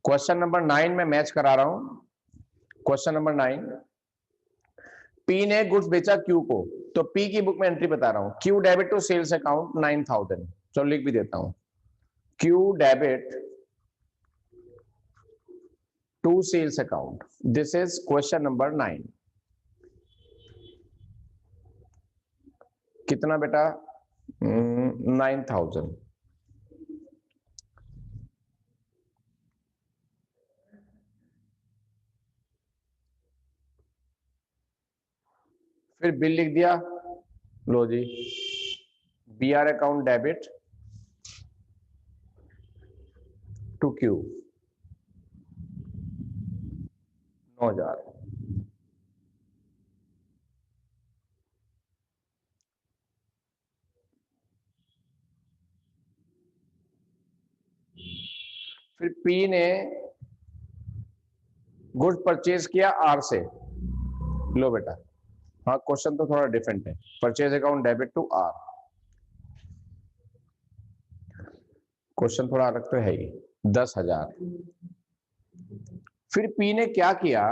Question number 9 में match करा रहा हूं। क्वेश्चन नंबर 9, पी ने गुड्स बेचा क्यू को, तो पी की बुक में एंट्री बता रहा हूं। Q debit to sales account 9000। चलो लिख भी देता हूं, Q debit to sales account. This is question number 9। कितना बेटा? 9000। फिर बिल लिख दिया, लो जी, B R account debit to Q 9000। फिर पी ने गुड्स परचेज किया आर से। लो बेटा, हाँ क्वेश्चन तो थोड़ा डिफरेंट है। Purchase account debit to R, question थोड़ा अलग तो है ही। 10,000। फिर पी ने क्या किया?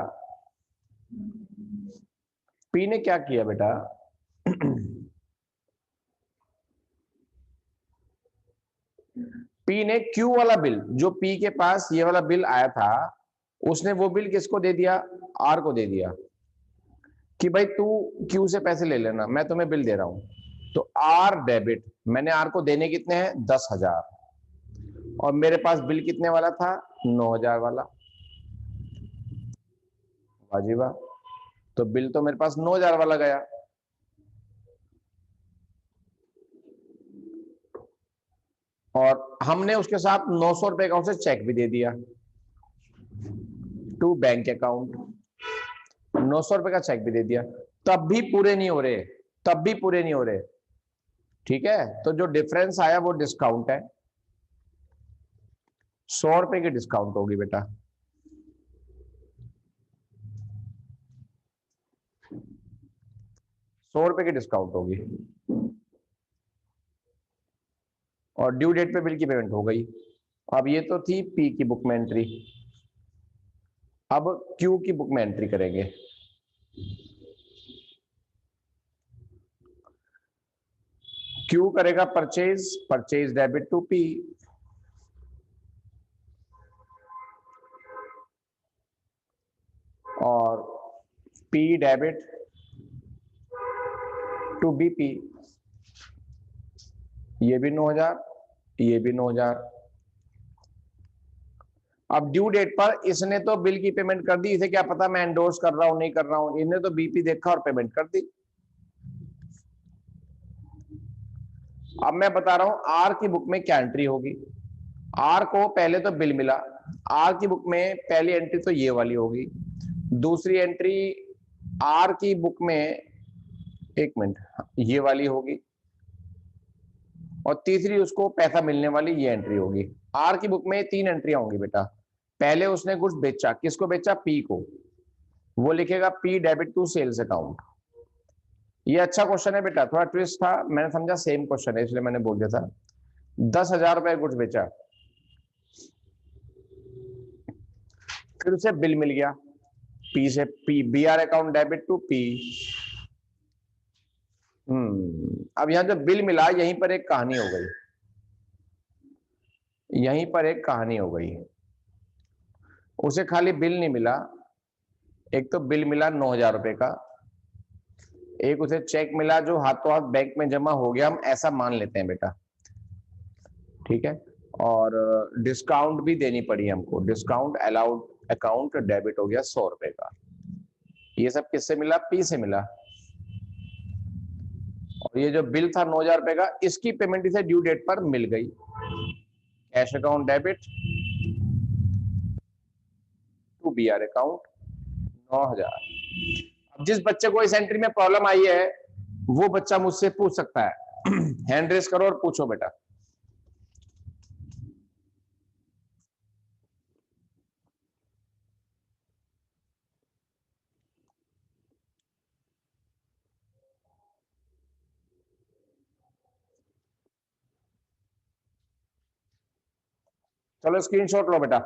पी ने क्या किया बेटा? पी ने क्यू वाला बिल, जो पी के पास ये वाला बिल आया था, उसने वो बिल किसको दे दिया? आर को दे दिया कि भाई तू क्यू से पैसे ले लेना, मैं तुम्हें बिल दे रहा हूं। तो आर डेबिट, मैंने आर को देने कितने हैं? 10,000, और मेरे पास बिल कितने वाला था? 9,000 वाला। वाजिबा, तो बिल तो मेरे पास 9,000 वाला गया। और हमने उसके साथ 900 रुपए का उसे चेक भी दे दिया टू बैंक अकाउंट। 900 रुपए का चेक भी दे दिया, तब भी पूरे नहीं हो रहे, तब भी पूरे नहीं हो रहे। ठीक है, तो जो डिफरेंस आया वो डिस्काउंट है। 100 रुपए की डिस्काउंट होगी बेटा। 100 रुपए की डिस्काउंट होगी, और ड्यू डेट पे बिल की पेमेंट हो गई। अब ये तो थी पी की बुक में एंट्री। अब क्यू की बुक में एंट्री करेंगे। क्यू करेगा purchase, purchase debit to P, और पी डेबिट टू बीपी, ये भी 9,000, ये भी 9,000। अब ड्यू डेट पर इसने तो बिल की पेमेंट कर दी, इसे क्या पता मैं एंडोर्स कर रहा हूं नहीं कर रहा हूं, इन्हें तो बीपी देखा और पेमेंट कर दी। अब मैं बता रहा हूं आर की बुक में क्या एंट्री होगी। आर को पहले तो बिल मिला, आर की बुक में पहली एंट्री तो ये वाली होगी। दूसरी एंट्री आर की बुक में, एक मिनट, ये वाली होगी। और तीसरी उसको पैसा मिलने वाली ये एंट्री होगी। आर की बुक में 3 एंट्रियां होंगी बेटा। पहले उसने गुड्स बेचा, किसको बेचा? पी को, वो लिखेगा P debit to sales account. ये अच्छा क्वेश्चन है बेटा, थोड़ा ट्विस्ट था, मैंने समझा सेम क्वेश्चन है इसलिए मैंने बोल दिया था। 10,000 रुपए गुड्स बेचा, फिर उसे बिल मिल गया पी से, P B R account debit to P. अब यहां जो बिल मिला, यहीं पर एक कहानी हो गई, यहीं पर एक कहानी हो गई। उसे खाली बिल नहीं मिला, एक तो बिल मिला 9,000 रुपए का, एक उसे चेक मिला जो हाथों हाथ बैंक में जमा हो गया, हम ऐसा मान लेते हैं बेटा। ठीक है, और डिस्काउंट भी देनी पड़ी हमको, डिस्काउंट अलाउड अकाउंट डेबिट हो गया 100 रुपए का। ये सब किससे मिला? पी से मिला। और ये जो बिल था 9,000 रुपए का, इसकी पेमेंट इसे ड्यू डेट पर मिल गई। Cash account debit to B R account 9,000। अब जिस बच्चे को इस एंट्री में प्रॉब्लम आई है, वो बच्चा मुझसे पूछ सकता है। हैंड रेस करो और पूछो बेटा। चलो स्क्रीनशॉट लो बेटा।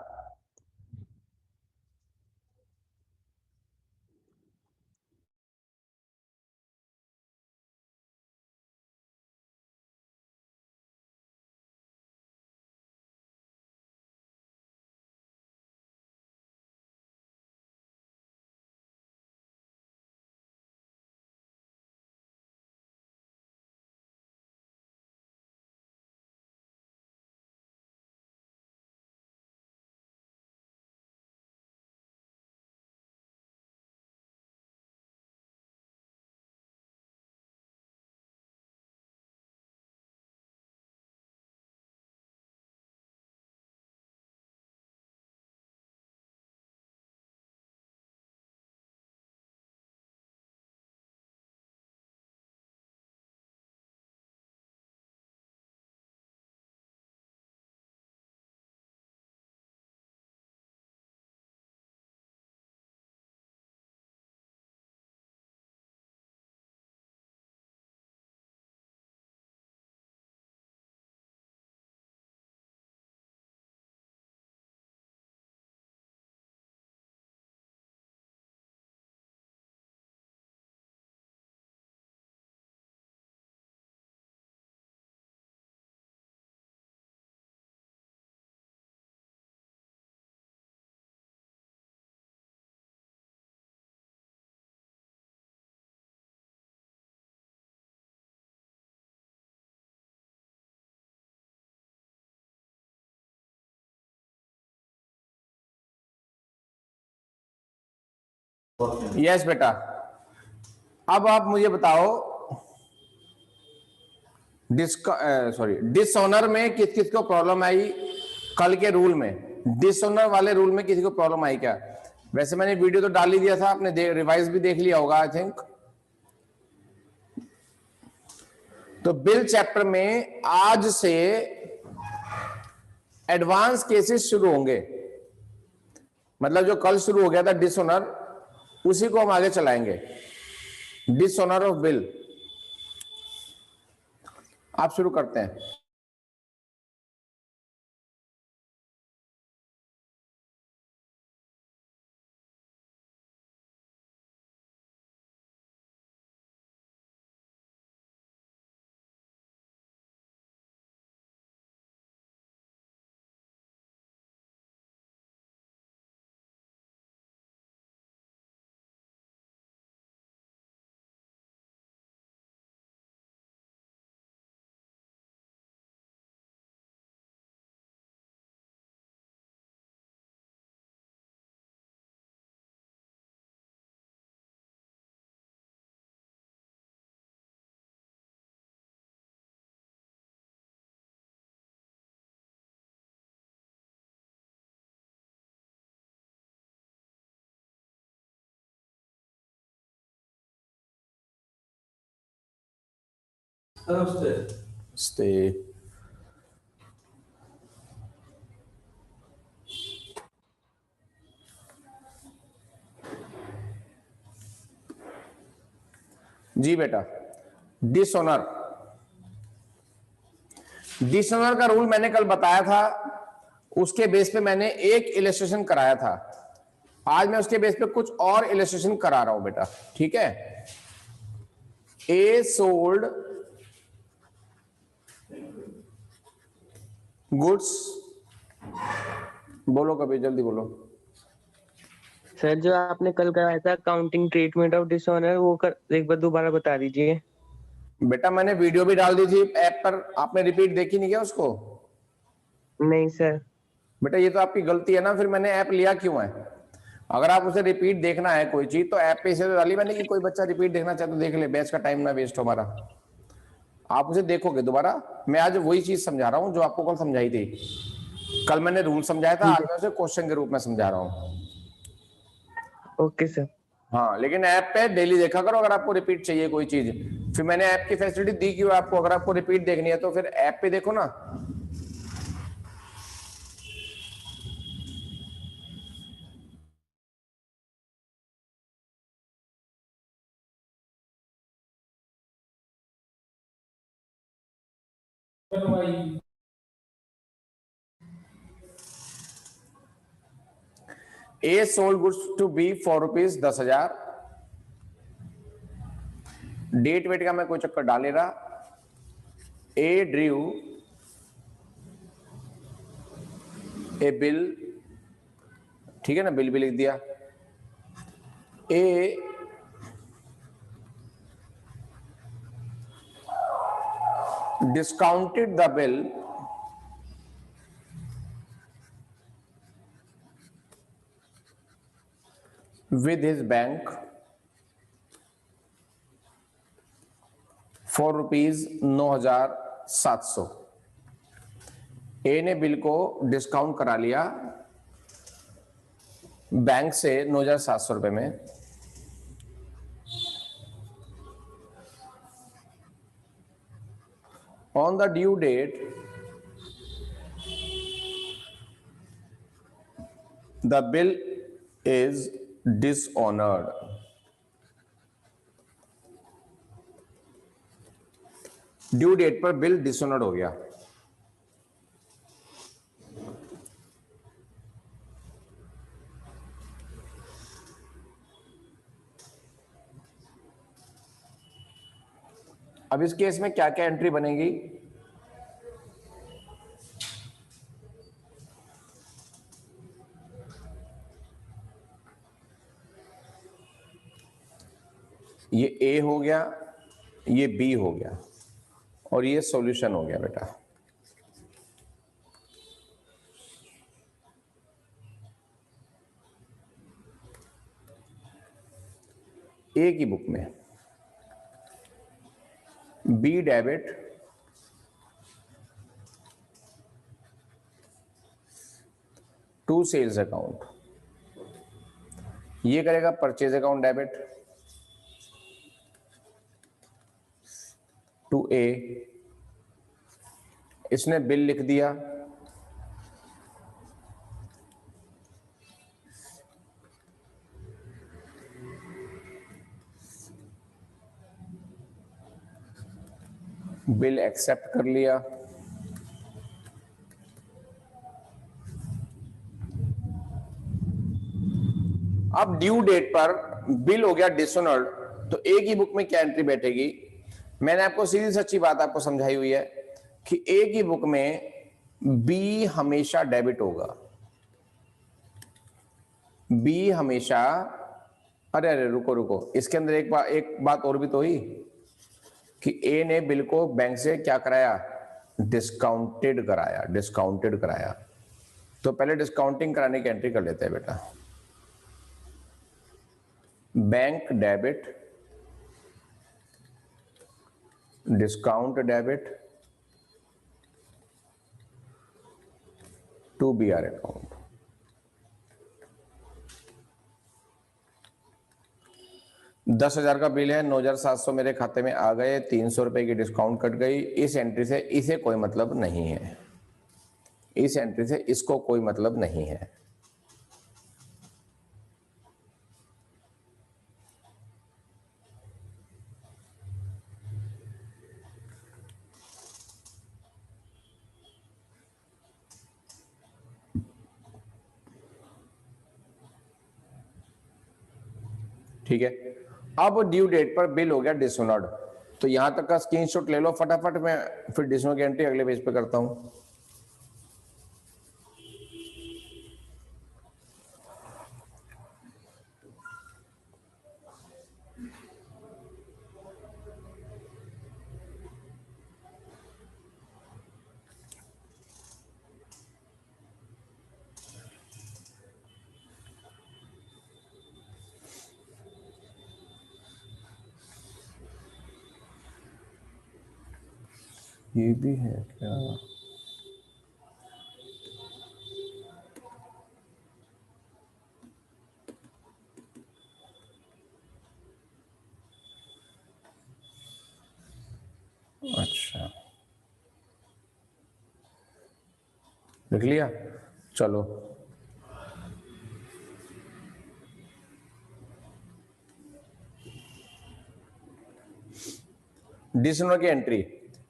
यस बेटा। अब आप मुझे बताओ डिसऑनर में किस किस को प्रॉब्लम आई कल के रूल में? डिसऑनर वाले रूल में किसी को प्रॉब्लम आई क्या? वैसे मैंने वीडियो तो डाल ही दिया था, आपने रिवाइज भी देख लिया होगा आई थिंक। तो बिल चैप्टर में आज से एडवांस केसेस शुरू होंगे, मतलब जो कल शुरू हो गया था डिसऑनर, उसी को हम आगे चलाएंगे। डिसऑनर ऑफ बिल आप शुरू करते हैं। स्टे जी बेटा। डिसऑनर, डिसऑनर का रूल मैंने कल बताया था, उसके बेस पे मैंने एक इलस्ट्रेशन कराया था। आज मैं उसके बेस पे कुछ और इलस्ट्रेशन करा रहा हूं बेटा, ठीक है। ए सोल्ड गुड्स, बोलो कभी जल्दी बोलो। सर जो आपने कल कराया था काउंटिंग ट्रीटमेंट ऑफ डिसऑनर, वो एक बार दोबारा बता दीजिए। बेटा मैंने वीडियो भी डाल दी थी ऐप पर, आपने रिपीट देखी नहीं क्या उसको? नहीं सर। बेटा ये तो आपकी गलती है ना, फिर मैंने ऐप लिया क्यों है? अगर आप उसे रिपीट देखना है कोई चीज तो ऐप पे इसे तो डाली मैंने कि कोई बच्चा रिपीट देखना चाहे तो देख ले, बैच का टाइम ना वेस्ट हो हमारा। आप उसे देखोगे दोबारा। मैं आज वही चीज समझा रहा हूं जो आपको कल समझाई थी। कल मैंने रूल समझाया था, आज मैं उसे क्वेश्चन के रूप में समझा रहा हूं। Okay sir. हाँ लेकिन ऐप पे डेली देखा करो अगर आपको रिपीट चाहिए कोई चीज। फिर मैंने ऐप की फैसिलिटी दी क्यों आपको? अगर आपको रिपीट देखनी है तो फिर ऐप पे देखो ना। A sold goods to B for rupees 10,000। Date वेट का मैं कोई चक्कर डाले रहा। ए ड्रू ए बिल, ठीक है ना, बिल भी लिख दिया। ए discounted the bill with his bank for rupees 9,700। ए ने बिल को डिस्काउंट करा लिया बैंक से 9,700 रुपए में। On the due date the bill is dishonoured. Due date पर बिल डिसऑनर्ड हो गया। अब इस केस में क्या क्या एंट्री बनेगी? ये ए हो गया, ये बी हो गया और ये सॉल्यूशन हो गया बेटा। ए की बुक में B debit to sales account, ये करेगा purchase account debit to A, इसने बिल लिख दिया, बिल एक्सेप्ट कर लिया, अब ड्यू डेट पर बिल हो गया डिसऑनर्ड, तो ए की बुक में क्या एंट्री बैठेगी? मैंने आपको सीधी सच्ची बात आपको समझाई हुई है कि ए की बुक में बी हमेशा डेबिट होगा, बी हमेशा, अरे अरे रुको रुको, इसके अंदर एक बात और भी तो हुई कि ए ने बिल को बैंक से क्या कराया? डिस्काउंटेड कराया, डिस्काउंटेड कराया। तो पहले डिस्काउंटिंग कराने की एंट्री कर लेते हैं बेटा। Bank debit, discount debit to B R account. $10,000 का बिल है, 9,700 मेरे खाते में आ गए, 300 रुपए की डिस्काउंट कट गई। इस एंट्री से इसे कोई मतलब नहीं है, इस एंट्री से इसको कोई मतलब नहीं है। ठीक है, अब ड्यू डेट पर बिल हो गया डिसऑनर्ड, तो यहां तक का स्क्रीनशॉट ले लो फटाफट, मैं फिर डिसऑनर की एंट्री अगले पेज पे करता हूं। ये भी है क्या? अच्छा, लिख लिया, चलो। डिसऑनर की एंट्री,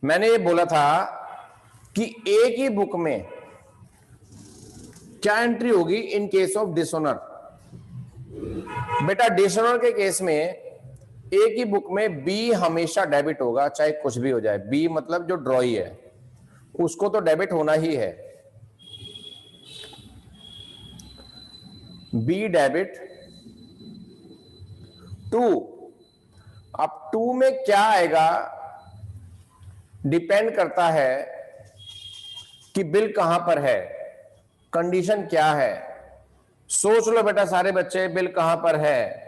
मैंने ये बोला था कि ए की बुक में क्या एंट्री होगी इन केस ऑफ डिसऑनर? बेटा डिसऑनर के केस में ए की बुक में बी हमेशा डेबिट होगा, चाहे कुछ भी हो जाए। बी मतलब जो ड्रॉई है उसको तो डेबिट होना ही है। बी डेबिट टू, अब टू में क्या आएगा डिपेंड करता है कि बिल कहां पर है, कंडीशन क्या है। सोच लो बेटा सारे बच्चे, बिल कहां पर है?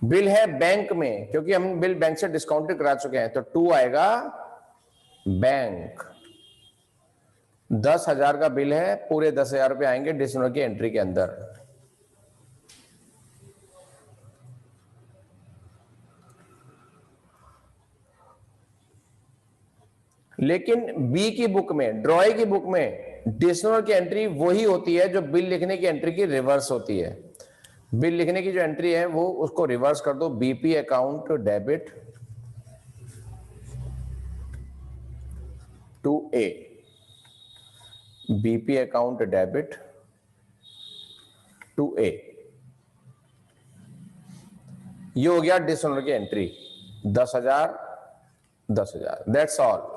बिल है बैंक में, क्योंकि हम बिल बैंक से डिस्काउंटेड करा चुके हैं, तो टू आएगा बैंक। 10,000 का बिल है, पूरे 10,000 रुपए आएंगे डिसऑनर की एंट्री के अंदर। लेकिन बी की बुक में, ड्रॉय की बुक में डिसऑनर की एंट्री वही होती है जो बिल लिखने की एंट्री की रिवर्स होती है। बिल लिखने की जो एंट्री है वो उसको रिवर्स कर दो, BP account debit to A, BP account debit to A, ये हो गया डिसऑनर की एंट्री। 10,000 10,000, that's all.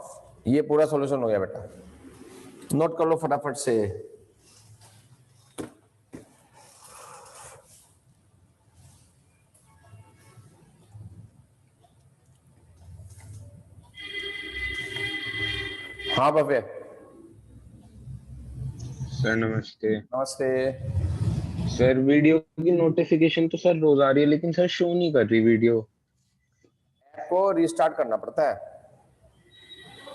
ये पूरा सॉल्यूशन हो गया बेटा, नोट कर लो फटाफट से। हाँ भव्य सर नमस्ते। नमस्ते। सर वीडियो की नोटिफिकेशन तो सर रोज आ रही है, लेकिन सर शो नहीं कर रही वीडियो। ऐप को रिस्टार्ट करना पड़ता है।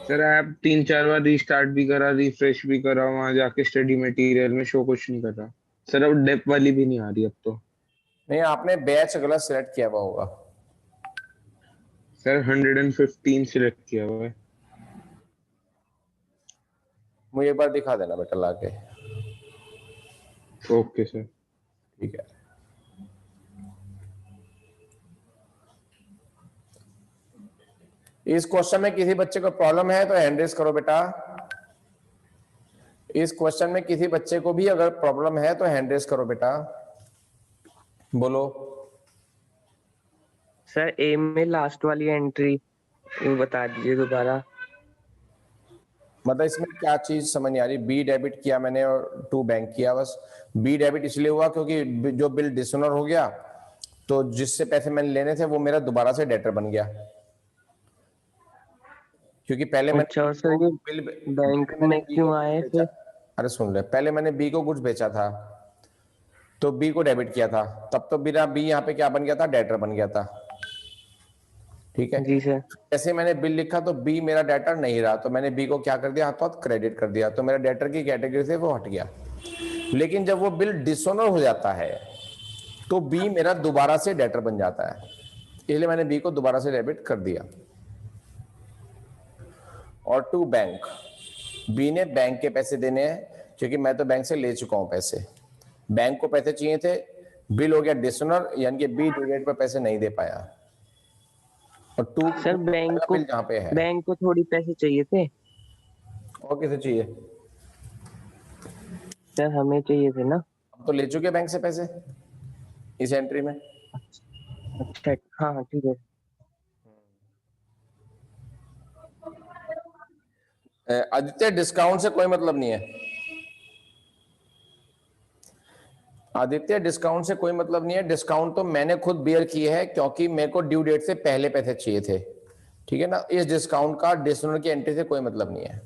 सर ऐप 3-4 बार रिस्टार्ट भी करा, रिफ्रेश भी करा, वहां जाके स्टडी मटेरियल में शो कुछ नहीं कर रहा। सर अब डेप वाली भी नहीं आ रही अब तो। नहीं, आपने बैच गलत सिलेक्ट किया हुआ होगा। सर 115 सिलेक्ट किया हुआ है। मुझे एक बार दिखा देना बेटा लाके। Okay sir. ठीक है। इस क्वेश्चन में किसी बच्चे को प्रॉब्लम है तो हैंड रेज करो बेटा। इस क्वेश्चन में किसी बच्चे को भी अगर प्रॉब्लम है तो हैंड रेज करो बेटा, बोलो। सर ए में लास्ट वाली एंट्री वो बता दीजिए दोबारा। मतलब इसमें क्या चीज समझ नहीं आ रही? बी डेबिट किया मैंने और टू बैंक किया, बस। बी डेबिट इसलिए हुआ क्योंकि जो बिल डिसऑनर हो गया तो जिससे पैसे मैंने लेने थे वो मेरा दोबारा से डेटर बन गया, क्योंकि पहले मैंने अच्छा, और सर ये बिल बैंक मैंने में बी को क्यों आए बेचा। फिर? अरे सुन ले, पहले मैंने बी को कुछ बेचा था तो बी को डेबिट किया था, तब तो मेरा बी यहाँ पे क्या बन गया था? डेटर बन गया था। ठीक है। जी सर। जैसे मैंने बिल लिखा तो बी मेरा डेटर नहीं रहा, तो मैंने बी को क्या कर दिया? हाथों हाथ क्रेडिट कर दिया, तो मेरा डेटर की कैटेगरी से वो हट गया। लेकिन जब वो बिल डिसऑनर हो जाता है तो बी मेरा दोबारा से डेटर बन जाता है, इसलिए मैंने बी को दोबारा से डेबिट कर दिया। और टू बैंक, बी ने बैंक के पैसे देने हैं क्योंकि मैं तो बैंक से ले चुका हूं पैसे, बैंक को पैसे चाहिए थे, बिल हो गया डिसऑनर, यानी कि बी ड्यू डेट पर पैसे नहीं दे पाया। और टू सर बैंक को बिल जहां पे है। थोड़ी पैसे चाहिए थे। और किसे चाहिए? सर हमें चाहिए थे ना। हम तो ले चुके बैंक से पैसे इस एंट्री में। अच्छा हाँ हाँ ठीक है। आदित्य डिस्काउंट से कोई मतलब नहीं है। आदित्य डिस्काउंट से कोई मतलब नहीं है। डिस्काउंट तो मैंने खुद बियर की है क्योंकि मेरे को ड्यू डेट से पहले पैसे चाहिए थे, ठीक है ना। इस डिस्काउंट का डिसऑनर की एंट्री से कोई मतलब नहीं है।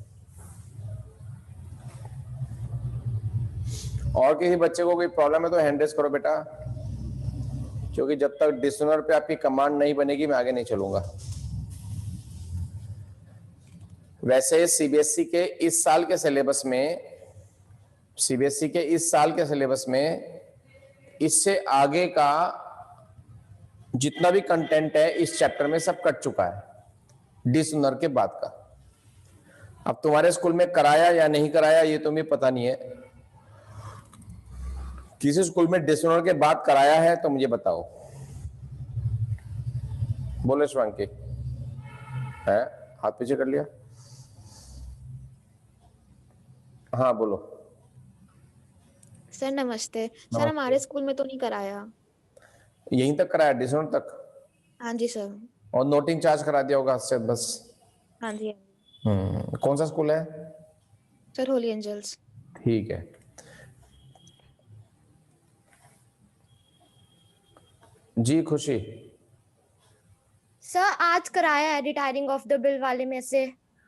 और किसी बच्चे को कोई प्रॉब्लम है तो हैंड रेज करो बेटा, क्योंकि जब तक डिसऑनर पे आपकी कमांड नहीं बनेगी मैं आगे नहीं चलूंगा। वैसे सीबीएसई के इस साल के सिलेबस में, सीबीएसई के इस साल के सिलेबस में इससे आगे का जितना भी कंटेंट है इस चैप्टर में सब कट चुका है डिसऑनर के बाद का। अब तुम्हारे स्कूल में कराया या नहीं कराया ये तो मुझे पता नहीं है। किसी स्कूल में डिसऑनर के बाद कराया है तो मुझे बताओ। बोलो शिवांकी। है? हाथ पीछे कर लिया। हाँ बोलो। सर नमस्ते। सर हमारे स्कूल में तो नहीं कराया। यहीं तक कराया, डिसऑनर तक? हाँ जी सर। और नोटिंग चार्ज करा दिया होगा से बस। हाँ जी। कौन सा स्कूल है? Sir holy angels. ठीक है। जी खुशी। सर आज कराया है रिटायरिंग ऑफ द बिल वाले में से।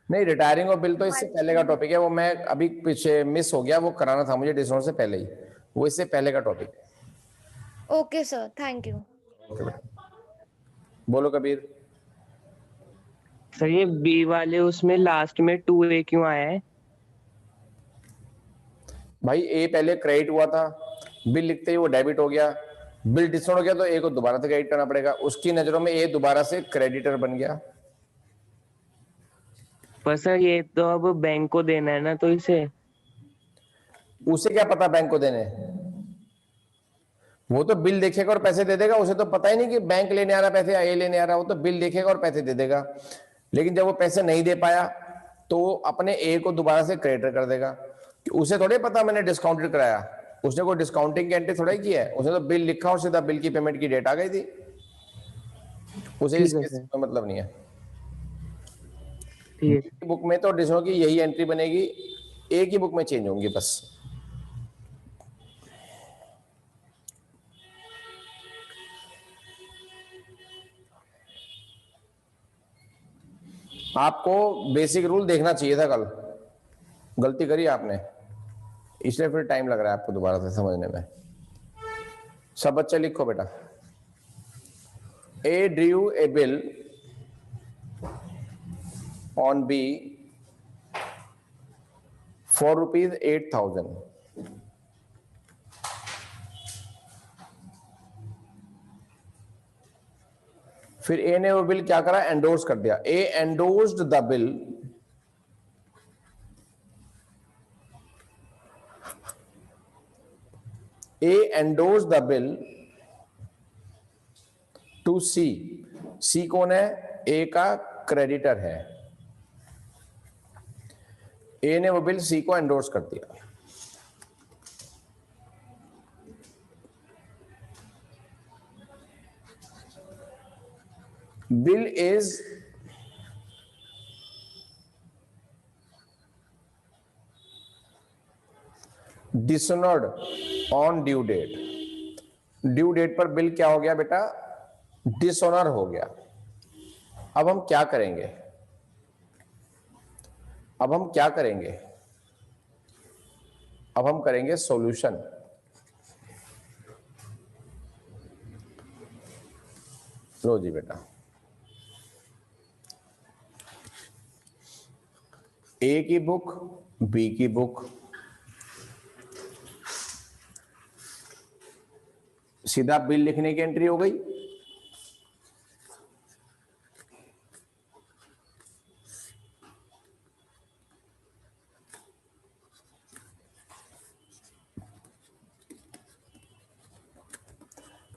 नहीं, रिटायरिंग ऑफ बिल तो इससे पहले का टॉपिक है, वो मैं अभी पीछे मिस हो गया, वो कराना था मुझे डिसऑनर से पहले ही, वो इससे पहले का टॉपिक है। Okay sir, thank you. बोलो कबीर। सर ये बी वाले उसमें लास्ट में 2A क्यों आया है? भाई ए पहले क्रेडिट हुआ था, बिल लिखते ही वो डेबिट हो गया, बिल डिसऑनर हो गया तो ए को दोबारा से क्रेडिट करना पड़ेगा, उसकी नजरों में ए दोबारा से क्रेडिटर बन गया। पर सर ये तो अब बैंक को देना है ना, तो इसे उसे क्या पता बैंक को देने? वो तो बिल देखेगा और पैसे दे देगा, उसे तो पता ही नहीं कि बैंक लेने आ रहा पैसे या ए लेने आ रहा, वो तो बिल देखेगा और पैसे दे देगा। लेकिन जब वो पैसे नहीं दे पाया तो अपने ए को दोबारा से क्रेडिटर कर देगा। उसे थोड़े पता मैंने डिस्काउंटेड कराया, उसने कोई डिस्काउंटिंग की एंट्री थोड़ा ही किया है, उसने तो बिल लिखा और सीधा बिल की पेमेंट की डेट आ गई थी, उसे इस केस में मतलब नहीं है। बुक में तो डिसऑनर की यही एंट्री बनेगी, एक ही बुक में चेंज होंगी बस। आपको बेसिक रूल देखना चाहिए था कल, गलती करी आपने, इसलिए फिर टाइम लग रहा है आपको दोबारा से समझने में। सब बच्चे लिखो बेटा। A drew a bill on B for rupees 8,000. फिर ए ने वो बिल क्या करा, एंडोर्स कर दिया। ए एंडोर्स्ड द बिल टू सी। सी कौन है, ए का क्रेडिटर है। ए ने वो बिल सी को एंडोर्स कर दिया। Bill is dishonoured on due date. Due date पर बिल क्या हो गया बेटा, डिसऑनर हो गया। अब हम क्या करेंगे, अब हम करेंगे सॉल्यूशन। लो जी बेटा, ए की बुक, बी की बुक, सीधा बिल लिखने की एंट्री हो गई।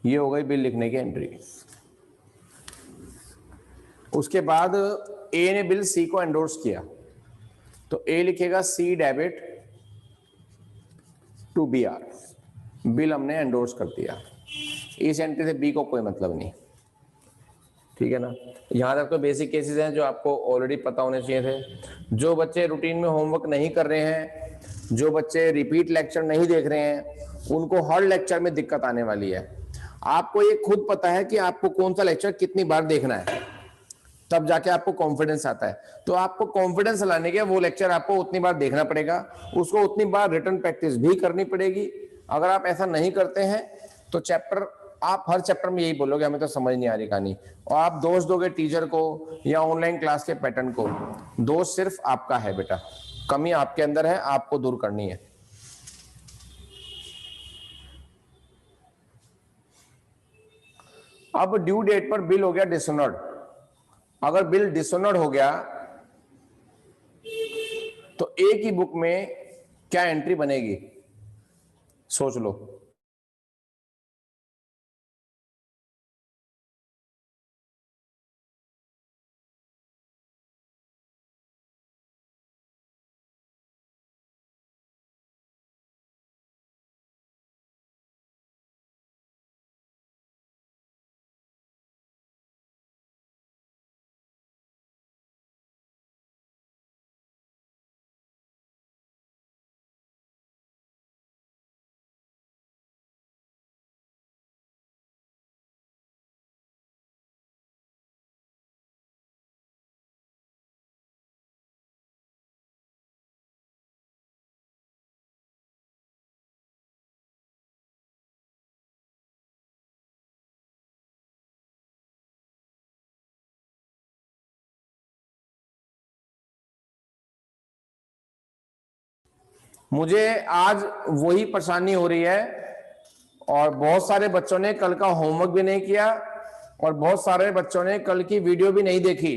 ये हो गई बिल लिखने की एंट्री। उसके बाद ए ने बिल सी को एंडोर्स किया, तो ए लिखेगा C debit to B R. Bill हमने एंडोर्स कर दिया। इस एंट्री से बी को कोई मतलब नहीं, ठीक है ना। यहां तक तो बेसिक केसेस हैं जो आपको ऑलरेडी पता होने चाहिए थे। जो बच्चे रूटीन में होमवर्क नहीं कर रहे हैं, जो बच्चे रिपीट लेक्चर नहीं देख रहे हैं, उनको हर लेक्चर में दिक्कत आने वाली है। आपको ये खुद पता है कि आपको कौन सा लेक्चर कितनी बार देखना है, तब जाके आपको कॉन्फिडेंस आता है। तो आपको कॉन्फिडेंस लाने के वो लेक्चर आपको उतनी बार देखना पड़ेगा, उसको उतनी बार रिटन प्रैक्टिस भी करनी पड़ेगी। अगर आप ऐसा नहीं करते हैं तो चैप्टर, आप हर चैप्टर में यही बोलोगे हमें तो समझ नहीं आ रही कहानी, और आप दोष दोगे टीचर को या ऑनलाइन क्लास के पैटर्न को। दोष सिर्फ आपका है बेटा, कमी आपके अंदर है, आपको दूर करनी है। अब ड्यू डेट पर बिल हो गया डिसऑनर्ड। अगर बिल डिसऑनर्ड हो गया तो ए की बुक में क्या एंट्री बनेगी, सोच लो। मुझे आज वही परेशानी हो रही है, और बहुत सारे बच्चों ने कल का होमवर्क भी नहीं किया, और बहुत सारे बच्चों ने कल की वीडियो भी नहीं देखी,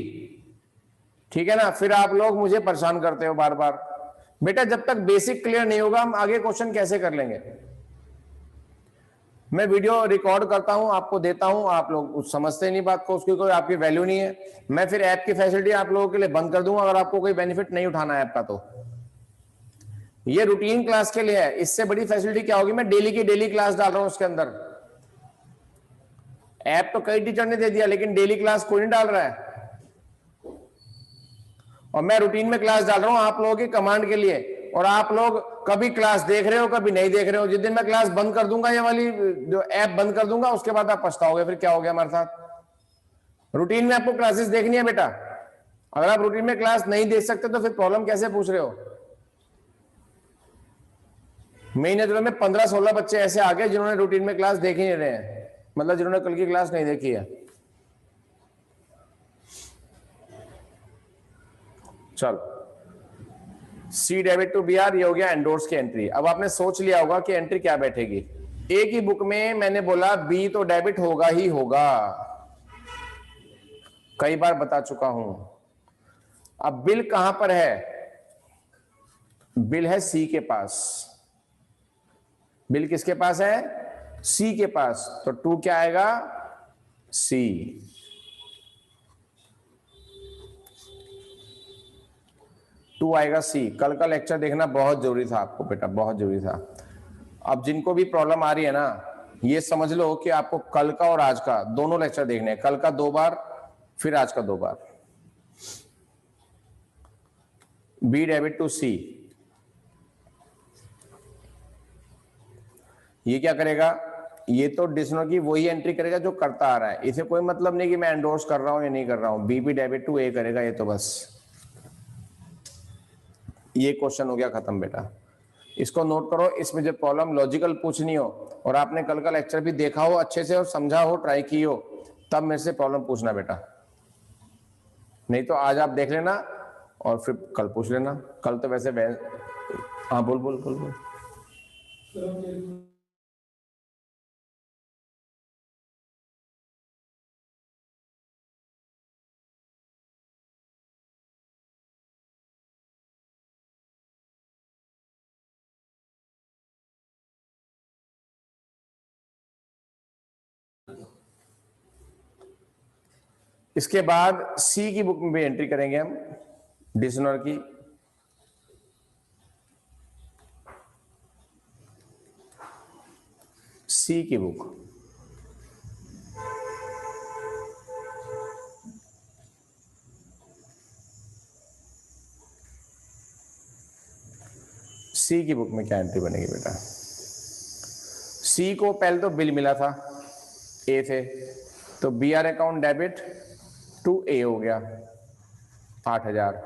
ठीक है ना। फिर आप लोग मुझे परेशान करते हो बार बार। बेटा जब तक बेसिक क्लियर नहीं होगा हम आगे क्वेश्चन कैसे कर लेंगे। मैं वीडियो रिकॉर्ड करता हूं, आपको देता हूं, आप लोग समझते नहीं बात को, उसकी कोई आपकी वैल्यू नहीं है। मैं फिर ऐप की फैसिलिटी आप लोगों के लिए बंद कर दूंगा अगर आपको कोई बेनिफिट नहीं उठाना ऐप का। तो ये रूटीन क्लास के लिए है, इससे बड़ी फैसिलिटी क्या होगी। मैं डेली की डेली क्लास डाल रहा हूं उसके अंदर। ऐप तो कई टीचर ने दे दिया, लेकिन डेली क्लास कोई नहीं डाल रहा है। और मैं रूटीन में क्लास डाल रहा हूं आप लोगों की कमांड के लिए, और आप लोग कभी क्लास देख रहे हो कभी नहीं देख रहे हो। जिस दिन मैं क्लास बंद कर दूंगा, ये वाली जो ऐप बंद कर दूंगा, उसके बाद आप पछताओगे फिर क्या हो गया हमारे साथ। रूटीन में आपको क्लासेस देखनी है बेटा। अगर आप रूटीन में क्लास नहीं देख सकते तो फिर प्रॉब्लम कैसे पूछ रहे हो। मेरी नजरों में 15-16 बच्चे ऐसे आ गए जिन्होंने रूटीन में क्लास देख ही नहीं रहे हैं, मतलब जिन्होंने कल की क्लास नहीं देखी है। चलो, सी डेबिट टू बी आर, ये हो गया एंडोर्स की एंट्री। अब आपने सोच लिया होगा कि एंट्री क्या बैठेगी। ए की बुक में मैंने बोला बी तो डेबिट होगा ही होगा, कई बार बता चुका हूं। अब बिल कहां पर है? बिल है सी के पास। बिल किसके पास है? सी के पास। तो टू क्या आएगा? सी। टू आएगा सी। कल का लेक्चर देखना बहुत जरूरी था आपको बेटा, बहुत जरूरी था। अब जिनको भी प्रॉब्लम आ रही है ना, ये समझ लो कि आपको कल का और आज का दोनों लेक्चर देखने हैं। कल का 2 बार, फिर आज का 2 बार। बी डेबिट टू सी, ये क्या करेगा? ये तो डिसनर की वही एंट्री करेगा जो करता आ रहा है। इसे कोई मतलब नहीं कि मैं एंडोर्स कर रहा हूं या नहीं कर रहा हूं। बी डेबिट टू ए करेगा ये तो बस। ये क्वेश्चन हो गया खत्म बेटा। इसको नोट करो। इसमें जब प्रॉब्लम लॉजिकल पूछनी हो और आपने कल का लेक्चर भी देखा हो अच्छे से और समझा हो, ट्राई की हो, तब मेरे से प्रॉब्लम पूछना बेटा। नहीं तो आज आप देख लेना और फिर कल पूछ लेना। कल तो वैसे हाँ बोल बोल बोल बोल। इसके बाद सी की बुक में भी एंट्री करेंगे हम, डिसनर की। सी की बुक, सी की बुक में क्या एंट्री बनेगी बेटा? सी को पहले तो बिल मिला था ए से, तो B R account debit to A हो गया 8000।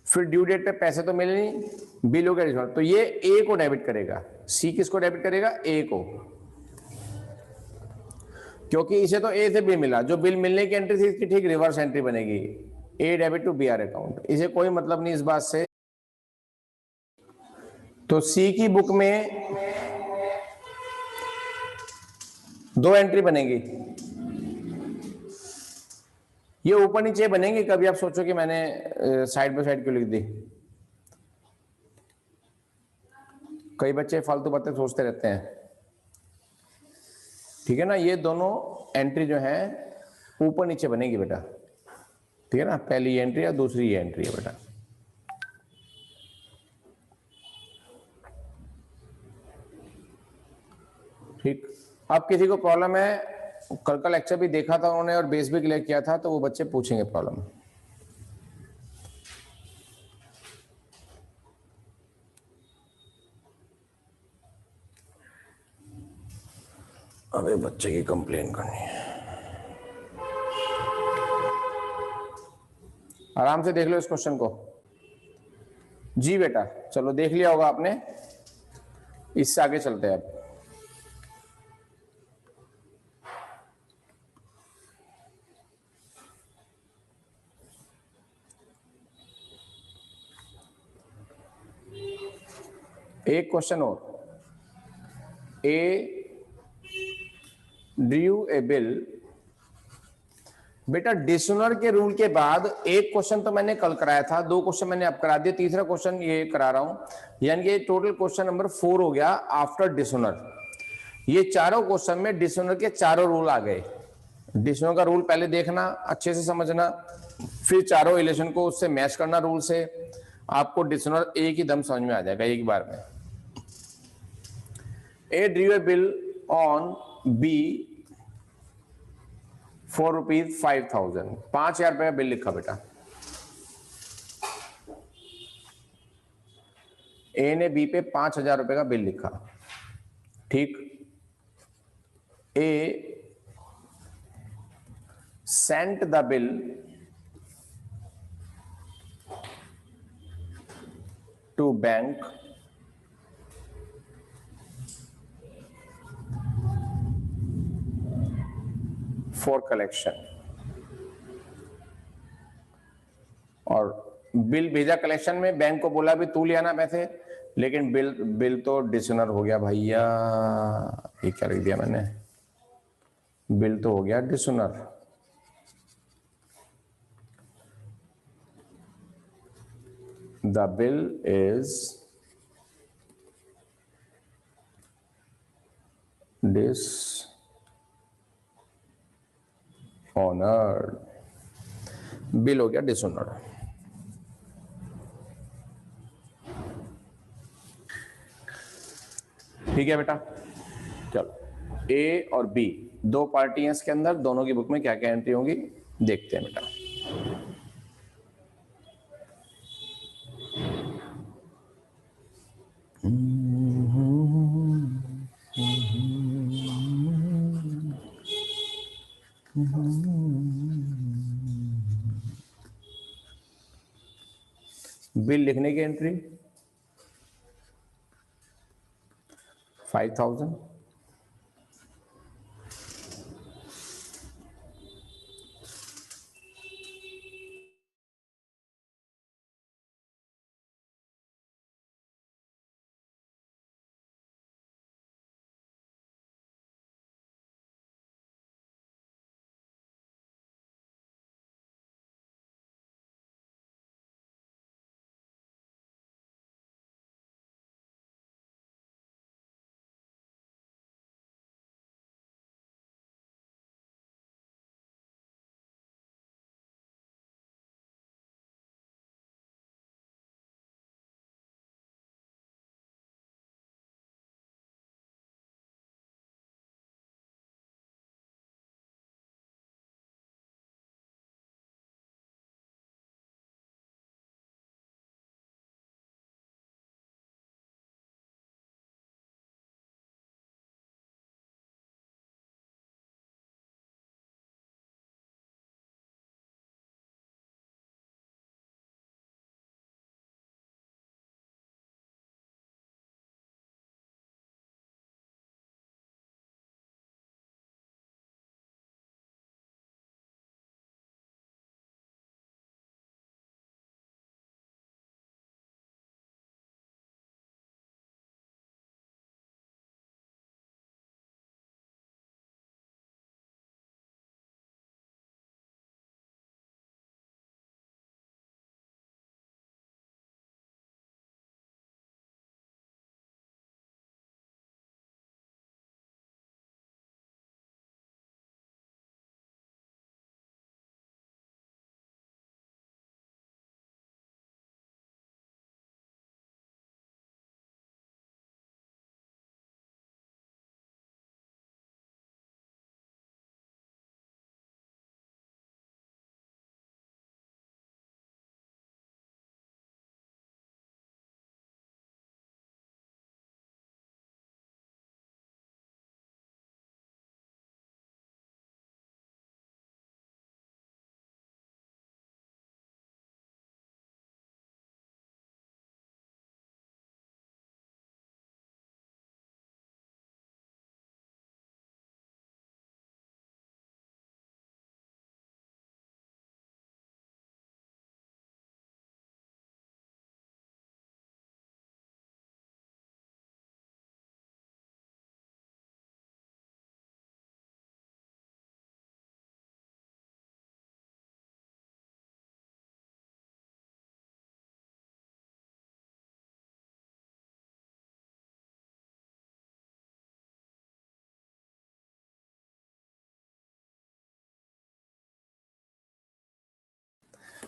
फिर ड्यू डेट पे पैसे तो मिले नहीं, बिल हो गया, तो ये ए को डेबिट करेगा। सी किसको डेबिट करेगा? ए को, क्योंकि इसे तो ए से बिल मिला। जो बिल मिलने की एंट्री थी इसकी ठीक रिवर्स एंट्री बनेगी, A debit to B R account. इसे कोई मतलब नहीं इस बात से। तो सी की बुक में 2 एंट्री बनेगी। ये ऊपर नीचे बनेंगे, कभी आप सोचो कि मैंने साइड बाय साइड क्यों लिख दी। कई बच्चे फालतू बातें सोचते रहते हैं, ठीक है ना। ये दोनों एंट्री जो है ऊपर नीचे बनेगी बेटा, ठीक है ना। पहली एंट्री या दूसरी ये एंट्री है बेटा। ठीक। अब किसी को प्रॉब्लम है, कल का लेक्चर भी देखा था उन्होंने और बेस भी क्लियर किया था, तो वो बच्चे पूछेंगे प्रॉब्लम। अबे बच्चे की कंप्लेन करनी है। आराम से देख लो इस क्वेश्चन को। जी बेटा, चलो देख लिया होगा आपने। इससे आगे चलते हैं अब। एक क्वेश्चन और। ए ड्यू ए बिल। बेटा डिसोनर के रूल के बाद एक क्वेश्चन तो मैंने कल कराया था, 2 क्वेश्चन मैंने अब करा दिए, तीसरा क्वेश्चन ये करा रहा हूं। यानी कि टोटल क्वेश्चन नंबर 4 हो गया आफ्टर डिसोनर। ये चारों क्वेश्चन में डिसोनर के चारों रूल आ गए। डिसोनर का रूल पहले देखना, अच्छे से समझना, फिर चारों रिलेशन को उससे मैच करना रूल से। आपको डिसोनर एक ही दम समझ में आ जाएगा एक बार में। A drew a bill on B for ₹5,000, 5,000 रुपए का बिल लिखा बेटा। ए ने बी पे 5,000 रुपए का बिल लिखा, ठीक। A sent the bill to bank for collection, और बिल भेजा कलेक्शन में, बैंक को बोला भी तू ले आना पैसे, लेकिन बिल तो डिसऑनर हो गया भैया। ये क्या लिख दिया मैंने, बिल तो हो गया dishonour. The bill is dishonoured, bill हो गया डिसऑनर्ड। ठीक है बेटा, चलो ए और बी दो पार्टी हैं इसके अंदर, दोनों की बुक में क्या क्या एंट्री होंगी देखते हैं बेटा। बिल लिखने की एंट्री 5000,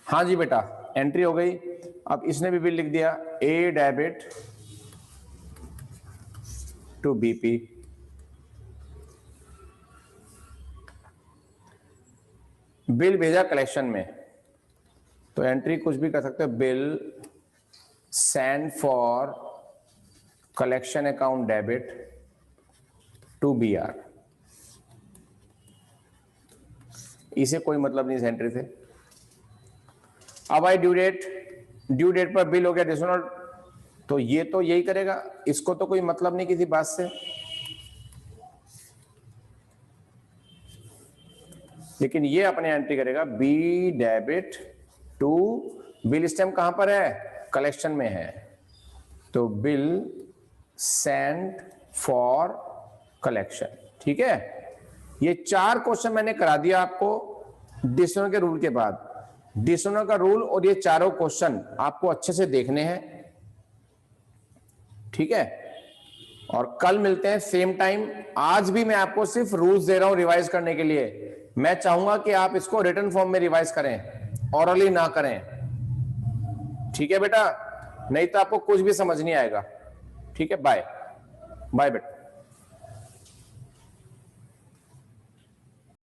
हाँ जी बेटा एंट्री हो गई। अब इसने भी बिल लिख दिया, A debit to BP, bill भेजा कलेक्शन में, तो एंट्री कुछ भी कर सकते हो, bill send for collection account debit to BR. इसे कोई मतलब नहीं इस एंट्री से। अब आई ड्यू डेट पर बिल हो गया डिसऑनर, तो ये तो यही करेगा, इसको तो कोई मतलब नहीं किसी बात से। लेकिन ये अपने एंट्री करेगा B debit to, bill stamp कहां पर है, कलेक्शन में है, तो बिल सेंड फॉर कलेक्शन। ठीक है, ये 4 क्वेश्चन मैंने करा दिया आपको डिसोनर के रूल के बाद। डिसोनर का रूल और ये चारों क्वेश्चन आपको अच्छे से देखने हैं। ठीक है, और कल मिलते हैं सेम टाइम। आज भी मैं आपको सिर्फ रूल्स दे रहा हूं रिवाइज करने के लिए। मैं चाहूंगा कि आप इसको रिटन फॉर्म में रिवाइज करें, ऑरली ना करें। ठीक है बेटा, नहीं तो आपको कुछ भी समझ नहीं आएगा। ठीक है, बाय बाय बेटा।